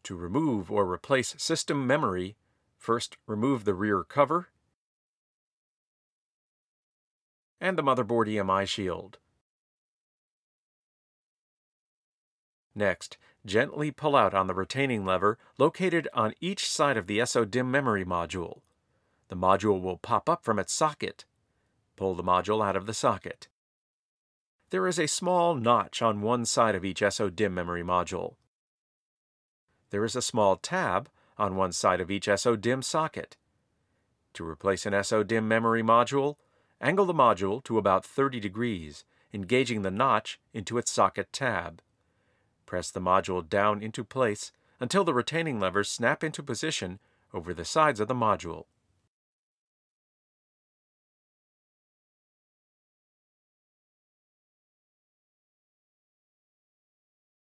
To remove or replace system memory, first remove the rear cover and the motherboard EMI shield. Next, gently pull out on the retaining lever located on each side of the SODIMM memory module. The module will pop up from its socket. Pull the module out of the socket. There is a small notch on one side of each SODIMM memory module. There is a small tab on one side of each SODIMM socket. To replace an SODIMM memory module, angle the module to about 30 degrees, engaging the notch into its socket tab. Press the module down into place until the retaining levers snap into position over the sides of the module.